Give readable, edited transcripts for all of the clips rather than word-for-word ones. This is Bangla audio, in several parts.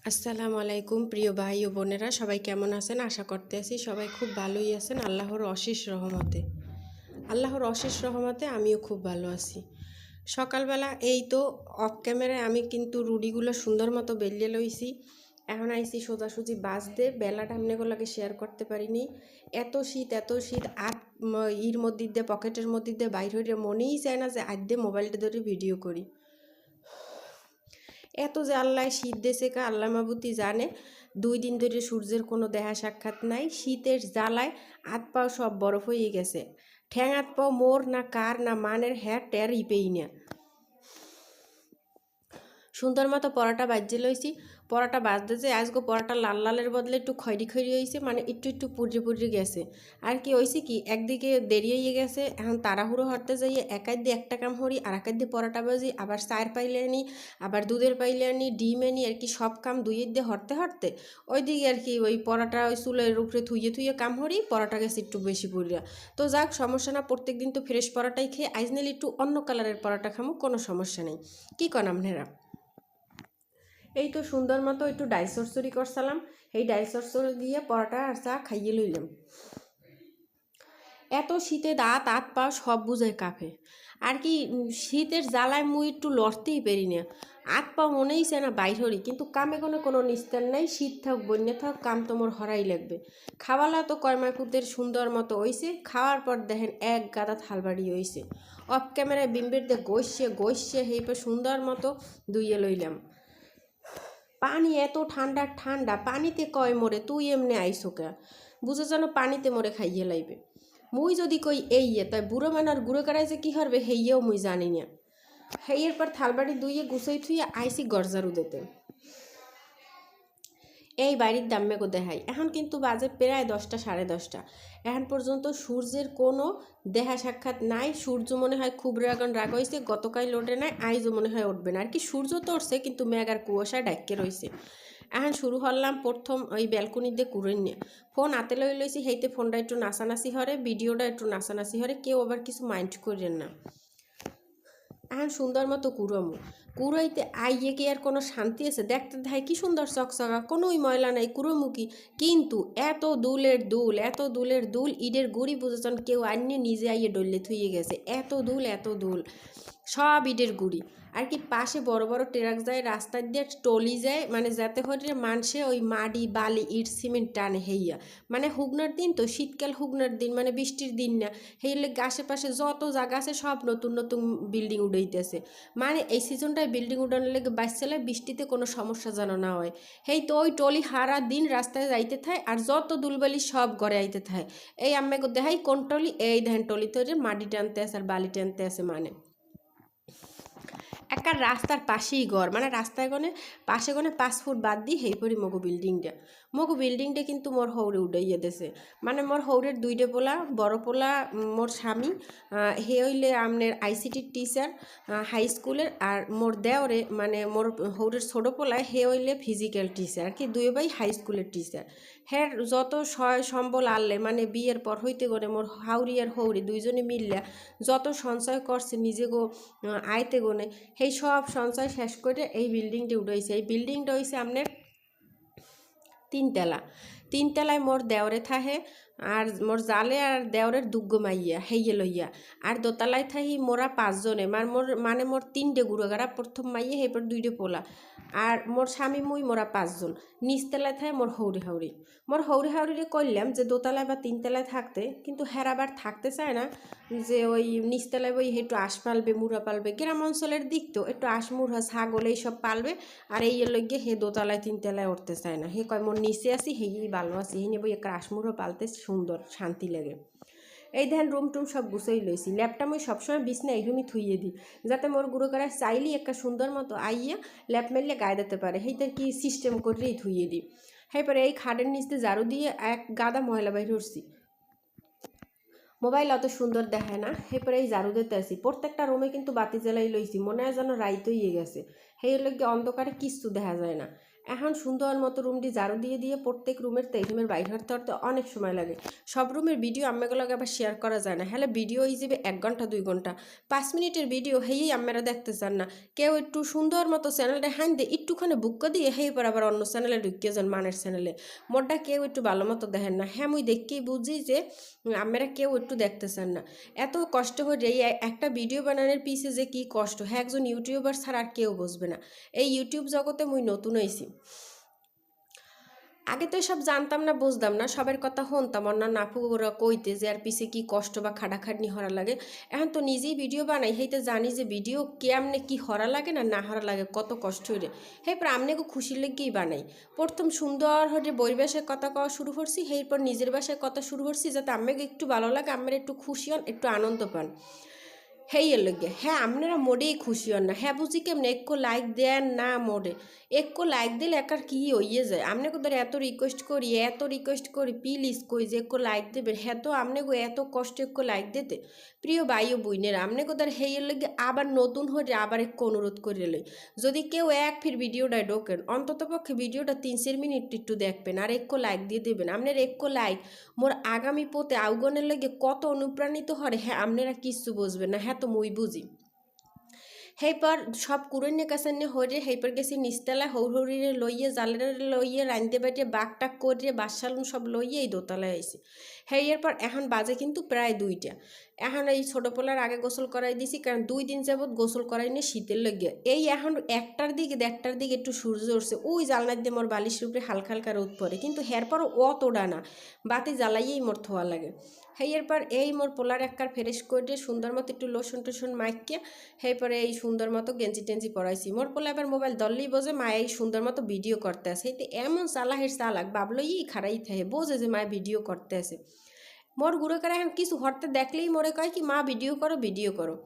আসসালামু আলাইকুম প্রিয় ভাই ও বোনেরা, সবাই কেমন আছেন? আশা করতে আছি সবাই খুব ভালোই আছেন আল্লাহর অশেষ রহমতে আমিও খুব ভালো আছি। সকালবেলা এই তো অফ ক্যামেরায় আমি কিন্তু রুটিগুলো সুন্দর মতো বেলিয়ে লইছি। এখন আইসি সোজাসুজি বাজতে, বেলাটা আমনেগুলোকে শেয়ার করতে পারিনি। এত শীত আর ইর মধ্যে দিয়ে পকেটের মধ্যে দিয়ে বাইর হইলে মনেই চায় না যে আদ্যে মোবাইলটা ধরে ভিডিও করি। এত যে আল্লাহ শীত দেশে কা আল্লাহ মাবুতি জানে। 2 দিন ধরে সূর্যের কোনো দেখা সাক্ষাৎ নাই। শীতের জ্বালায় হাত পাও সব বরফ হয়ে গেছে। ঠ্যাং হাত পাও মোর না কার না মানের হ্যাঁ টের ইপেই না। সুন্দর মতো পরাটা বাজে লইছি। পরাটা বাজতে যে আজকে পরাটা লাল লালের বদলে একটু খয়রি খয়রি হয়েছে, মানে একটু পুড়ে গেছে। আর কি হয়েছে কি, একদিকে দেরি হয়ে গেছে, এখন তাড়াহুড়ো হরতে যাইয়ে একাই দিয়ে একটা কাম হরি, আর একাই দিয়ে পরাটা বাজি, আবার চায়ের পাইলে আনি, আবার দুধের পাইলে আনি, ডিম আনি, আর কি সব কাম দুইয়ের দিয়ে হরতে ওইদিকে আর কি ওই পরাটা ওই চুলের উপরে থুইয়ে কাম হরি, পরাটা গেছে একটু বেশি পুরিয়া। তো যাক, সমস্যা না, প্রত্যেক দিন তো ফ্রেশ পরাটাই খেয়ে আইজ নিলে একটু অন্য কালারের পরাটা খামো, কোনো সমস্যা নেই। কী কন আপনারা? এই তো সুন্দর মতো একটু ডাই সরসরি করছিলাম। এই ডাই সরসরি দিয়ে পরোটা আর চা খাইয়ে লইলাম। এত শীতে দাঁত হাত পা সব বুঝায় কাঁপে। আর কি শীতের জ্বালায় মুই একটু লড়তেই পারি না। হাত পা মনেই চায় না বাইর হরি, কিন্তু কামে কোনো নিস্তার নাই। শীত থাক বন্যা থাক, কাম তোমার হরাই লাগবে। খাওয়ালা তো কয়মাকুদের সুন্দর মতো হইছে। খাওয়ার পর দেখেন এক গাদা থালবাড়ি হইছে। অফ ক্যামেরায় বিম্বের দিয়ে গইসে হেইপে সুন্দর মতো ধুইয়ে লইলাম। পানি এত ঠান্ডা পানিতে কয় মরে, তুই এমনি আইসো কে? বুঝে যেন পানিতে মরে খাইয়ে লাইবে। মুই যদি কই এই তাই বুড়ো মানার গুঁড়ো কারাই যে কী করবে হেইয়েও মুই জানি না। হেইয়ের পর থালবাড়ি দুইয়ে গুছাই থুইয়ে আইসি গরজারু দিতে। এই বাড়ির দাম্মে গো দেখাই, এখন কিন্তু বাজে প্রায় 10টা 10:30। এখন পর্যন্ত সূর্যের কোনো দেখা সাক্ষাৎ নাই। সূর্য মনে হয় খুব রাগ হয়েছে, গতকাল ওঠে নাই, আইজও মনে হয় উঠবে না। আর কি সূর্য তো উঠছে, কিন্তু মেঘ আর কুয়াশায় ডাক্কে রয়েছে। এখন শুরু হলাম প্রথম ওই ব্যালকনি দিয়ে কুড়ে নিয়ে ফোন হাতে লইছি। হেইতে ফোনটা একটু নাচানাচি হরে, ভিডিওটা একটু নাচানাচি হরে, কেউ আবার কিছু মাইন্ড করেন না। এখন সুন্দর মতো কুড়াইতে আইয়ে কি আর কোনো শান্তি আছে? দেখতে দেখায় কি সুন্দর চকচকা, কোনোই ময়লা নাই, কুড়োমুখি। কিন্তু এত দুলের দুল ইটের গুড়ি বুঝেছেন, কেউ আনিয়ে নিজে আইয়ে ডললে থুইয়ে গেছে। এত দুল সব ইটের গুড়ি। আর কি পাশে বড় বড় ট্রাক যায়, রাস্তা দিয়ে টলি যায়, মানে যাতে করে মানুষে ওই মাটি বালি ইট সিমেন্ট টানে হেইয়া। মানে হুগনার দিন তো, শীতকাল হুগনার দিন, মানে বৃষ্টির দিন না। হেইলে আশেপাশে যত জায়গা আছে সব নতুন বিল্ডিং উড়াইতেছে। মানে এই সিজনটায় বিল্ডিং উড়ানোর লেগে বাইসলে বৃষ্টিতে কোনো সমস্যা যেন না হয়। হেই তো ওই টলি হারা দিন রাস্তায় যাইতে থায়, আর যত দুলবালি সব ঘরে আইতে থায়। এই আম্মাকে দেখাই কোন টলি, এই ধান টলি তো মাটি টানতে আছে আর বালি টানতে আছে। মানে একটা রাস্তার পাশেই ঘর, মানে রাস্তায় পাশে 5 ফুট বাদ দিই হেইপরি মগু বিল্ডিংটা কিন্তু মোর হৌরে উঠাইয়া দেছে। মানে মোর হৌরের 2টে পোলা, বড় পোলা মোর স্বামী, হে হইলে আমনের আইসিটির টিচার হাই স্কুলের, আর মোর দেওরে মানে মোর হৌরের ছোটো পোলায় হে হইলে ফিজিক্যাল টিচার। আর কি 2 ভাই হাই স্কুলের টিচার। হ্যাঁ, যত সয় সম্বল আনলে, মানে বিয়ের পর হইতে করে মোর হাউরি আর হৌরি 2জনে মিললে যত সঞ্চয় করছে নিজে গো আয়তে গনে, সেই সব সঞ্চয় শেষ করে এই বিল্ডিংটি উঠাইছে। এই বিল্ডিংটা হইছে আপনার 3 তলায় মোর দেওরে থাহে, আর মোর জালে আর দেওরের দুগ্গ মাইয়া হেইয়ে লইয়া, আর দোতলায় থাহি মোরা 5জনে, মানে মোর 3টে গুড়োগাড়া, প্রথম মাইয়ে হেপর 2টে পোলা, আর মোর স্বামী মুই মোরা 5জন। নিচতলায় থাকে মোর হৌরি হাউরিরে কইলাম যে দোতলায় বা 3তলায় থাকতে, কিন্তু হেরাবার থাকতে চায় না। যে ওই নিচতলায় ওই একটু আঁশ পালবে, মুড়া পালবে, গ্রাম অঞ্চলের দিক তো একটু আঁশ মুড়া ছাগল এইসব পালবে, আর এই লইগে হে দোতলায় 3তলায় উঠতে চায় না। হে কয় মোর নিচে আসি হেই ভালো আছি, হে নেবো একটা আঁশমুড়ো পালতে সুন্দর শান্তি লাগে। এই ধ্যান রুম টুম সব গুছাই লইছি। ল্যাপটা মুই সবসময় বিছনা এইরুমই থুইয়ে দিই, যাতে মোর গুঁড়ো করা চাইলেই একটা সুন্দর মতো আইয়া ল্যাপ মেললে গায়ে দিতে পারে। সেইটার কি সিস্টেম করেই থুইয়ে দিই। এরপরে এই খাটের নিচতে ঝাড়ু দিয়ে এক গাদা ময়লা বাইরে উঠছি। মোবাইল অত সুন্দর দেখায় না। এরপরে এই ঝাড়ু দিতে আসি। প্রত্যেকটা রুমে কিন্তু বাতি জ্বালাই লইছি, মনে হয় যেন রাইত হয়ে গেছে। সেই লইগে অন্ধকারে কিচ্ছু দেখা যায় না। এখন সুন্দর মতো রুমটি ঝাড়ু দিয়ে দিয়ে প্রত্যেক রুমের তেই রুমের বাইরে হতে হতে অনেক সময় লাগে। সব রুমের ভিডিও আম্মাগুলোকে আবার শেয়ার করা যায় না, হলে ভিডিও এই যাবে 1 ঘন্টা 2 ঘন্টা, 5 মিনিটের ভিডিও হেই আম্মারা দেখতে চান না। কেউ একটু সুন্দর মতো চ্যানেলটা হাইন দিয়ে একটুখানি বুক দিয়ে হেই পর আবার অন্য চ্যানেলে ঢুকিয়ে যান, মানের চ্যানেলে মোটটা কেউ একটু ভালো মতো দেখেন না। হ্যাঁ মুই দেখকেই বুঝি যে আম্মারা কেউ একটু দেখতে চান না। এত কষ্ট করে এই একটা ভিডিও বানানোর পিছে যে কি কষ্ট, হ্যাঁ একজন ইউটিউবার ছাড়া আর কেউ বুঝবে না। এই ইউটিউব জগতে মুই নতুন হয়েছি, আগে তো এসব জানতাম না বুঝতাম না, সবার কথা শুনতাম অন্যান্য আপুরা কইতে যে আর পিছে কি কষ্ট বা খাটাখাটনি হরা লাগে। এখন তো নিজেই ভিডিও বানাই, হেইতে জানি যে ভিডিও কেমনে কি হরা লাগে না হরা লাগে, কত কষ্ট হইলে হেই পর আমনেকে খুশি লেগেই বানাই। প্রথম সুন্দর হয়ে পরিবেশের কথা কওয়া শুরু করছি, এরপর নিজের বাসায় কথা শুরু করছি, যাতে আম্মাকে একটু ভালো লাগে, আম্মার একটু খুশি হন, একটু আনন্দ পান। হেইয়ের লগে হ্যাঁ আপনারা মোডেই খুশি হন না, হ্যাঁ বুঝি কেমন একটু লাইক দেন না মোডে, একটু লাইক দিলে একার কি হইয়ে যায়। আপনাকে ধরে এত রিকোয়েস্ট করি প্লিজ কই যে একটু লাইক দেবেন, হ্যাঁ তো আপনাকে এত কষ্ট একটু লাইক দিতে। প্রিয় ভাই ও বইনেরা আপনাকে ধর হেইয়ের লগে আবার নতুন হয়ে আবার একটু অনুরোধ করে লই, যদি কেউ এক ফির ভিডিওটায় ঢোকেন অন্তত পক্ষে ভিডিওটা 3-4 মিনিট একটু দেখবেন আর একটু লাইক দিয়ে দেবেন। আপনার একটু লাইক মোর আগামী পথে আউগনের লগে কত অনুপ্রাণিত হরে, হ্যাঁ আপনারা কিচ্ছু বুঝবেন না, হ্যাঁ তো মুই বুঝি। হেইপর সব কুড়নে কাছানে হরে হেইপর গেছি নিচতলা হৌহরিরে লইয়ে জালের লইয়ে রাঁধতে বাটিয়ে বাঘটাক করে বাসালুন সব লইয়ে এই দোতলায় আইসি। হেইয়ের পর এখন বাজে কিন্তু প্রায় 2টা। এখন এই ছোটো পোলার আগে গোসল করাই দিছি, কারণ 2 দিন যাবৎ গোসল করাই নিয়ে শীতের লেগে। এই এখন 1টার দিকে 1টার দিকে একটু সূর্য উঠছে, ওই জালনার দিয়ে মোর বালিশের উপরে হালকা হালকা রোদ পড়ে, কিন্তু হের পরও অতটা না, বাতি জ্বালাইয়েই মোর থোয়া লাগে। হেইয়ের পর এই মোর পোলার একবার ফ্রেশ করে সুন্দর মতো একটু লোশন টোশন মাইকে হেই পরে এই সুন্দর মতো গেঞ্জি টেঞ্জি পরাইছি। মোর পোলা এবার মোবাইল দললেই বোঝে মায় এই সুন্দর মতো ভিডিও করতে আসে, তো এমন চালাহের চালাক বাবলই খারাই থাকে, বোঝে যে মায় ভিডিও করতে আসে। মোর গুঁড়ো করে এখন কিছু হরতে দেখলেই মোরে কয় কি মা ভিডিও করো।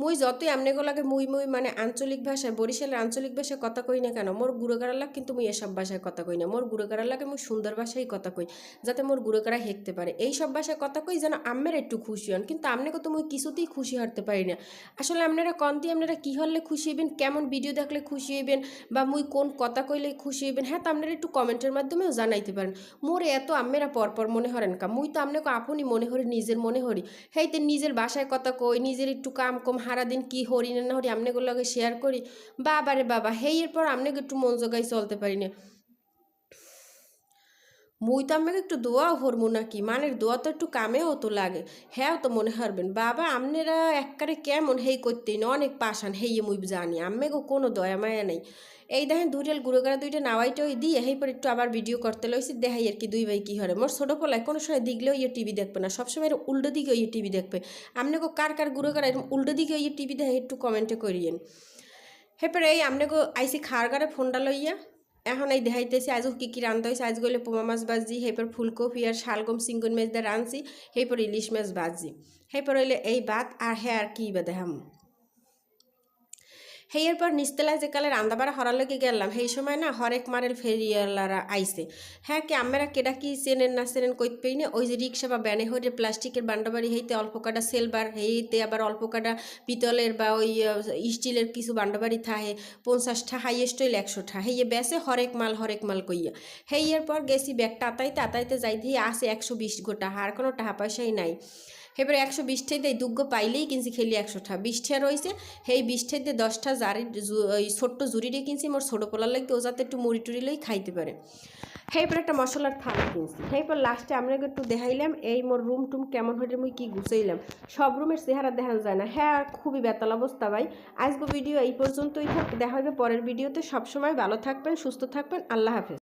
মুই যতই আমনেগুলাকে মুই মানে আঞ্চলিক ভাষায় বরিশালের আঞ্চলিক ভাষায় কথা কই না কেন, মোর গুঁড়োগাড়ার কিন্তু মুই এসব ভাষায় কথা কই না। মোর গুঁড়োগাড়ার লাগে মুই সুন্দর ভাষায় কথা কই, যাতে মোর গুঁড়োগাড়া হেঁকতে পারে। এই সব ভাষায় কথা কই যেন আম্মের একটু খুশি হন, কিন্তু আমনেকে তো মুই কিছুতেই খুশি হতে পারি না। আসলে আপনারা কন দিয়ে আপনারা কী হলে খুশি হইবেন, কেমন ভিডিও দেখলে খুশি হইবেন, বা মুই কোন কথা কইলে খুশি হইবেন, হ্যাঁ তো আপনারা একটু কমেন্টের মাধ্যমেও জানাইতে পারেন। মোরে এত আম্মেরা পরপর মনে হরেন কা, মুই তো আপনাকে আপনি মনে হরি, নিজের মনে হরি। হেইতে নিজের বাসায় কথা কই, নিজের একটু কাম কম সারাদিন কি হরি না হরি আমনেগুলোকে শেয়ার করি। বাবারে বাবা, হেইয়ের পর আমনেকে একটু মন জোগাই চলতে পারি না। মুই তো আমাকে একটু দোয়াও হরমু নাকি, মানের দোয়া তো একটু কামেও তো লাগে, হ্যাঁ তো মনে হারবেন বাবা আপনারা একবারে কেমন হেই করতেই না, অনেক পাশান হেইয়ে মুই জানি আম্মেগো কোনো দয়া মায়া নেই। এই দেখেন দুইটাল গুঁড়োগাড়া 2টা নাওয়াইটাই দিয়ে হেই পর একটু আবার ভিডিও করতে লইছি, দেখাই আর কি 2 ভাই কী হরে। মোর ছোটো পোলায় কোনো সময় দিগলেও ইয়ে টিভি দেখবে না, সবসময় উল্টো দিকে ইয়ে টিভি দেখবে। আপনাকে কার গুঁড়োগাড়া এরকম উল্টো দিকে ইয়ে টিভি দেখে একটু কমেন্টে করিয়েন। হেপরে এই আপনাকে আইসি খাওয়ার গাড়ে ফোনটা লইয়া এখন এই দেখাইতেছি আজও কী রান্ধতে হয়েছে। আজ গেলে পোমা মাছ ভাজি, হেপর ফুলকপি আর শালগম সিঙ্গুন মাছ দিয়ে রাঁধছি, হেপর ইলিশ মাছ ভাজি, হেপর হইলে এই ভাত আর হ্যাঁ আর কি বা দেখাম। হেয়ের পর নিচতলায় যে কালে রান্দাবাড়া হরার লেগে গেলাম, সেই সময় না হরেক মারেল ফেরিয়ালারা আইসে। হ্যাঁ কি আমরা কেডা কি চেনেন না চেনেন কইতে পেই না, ওই যে রিক্সা বা ব্যানে হয়ে প্লাস্টিকের বান্ডাবাড়ি হইতে অল্প কাটা সেলবার হইতে আবার অল্প কাটা পিতলের বা ওই স্টিলের কিছু বান্ডাবাড়ি থাহে, 50টা হাইয়েস্ট হইলে 100টা হেয়ে বেসে হরেক মাল কইয়া। হেয়ের পর গেছি ব্যাগটা আতাইতে যাইতে আসে 120 গোটা, আর কোনো টাকা পয়সাই নাই। এবারে 120টাই দেয়, দুগ্গ পাইলেই কিনছি খেলি 100টা, 20টা রয়েছে, সেই 20টাইতে 10টা জারি ওই ছোট্ট জুড়িরে কিনছি মোর ছোটো পোলার লাগবে, ও যাতে একটু মুড়ি টুড়ি লই খাইতে পারে। সেইপর একটা মশলার থালা কিনছি। সেইপর লাস্টে আপনাকে একটু দেখাইলাম এই মোর রুম টুম কেমন হয়ে মুই কি গুছাইলাম। সব রুমের চেহারা দেখানো যায় না, হ্যাঁ খুবই বেতাল অবস্থা ভাই। আজকে ভিডিও এই পর্যন্তই থাক, দেখা হবে পরের ভিডিওতে। সবসময় ভালো থাকবেন, সুস্থ থাকবেন, আল্লাহ হাফেজ।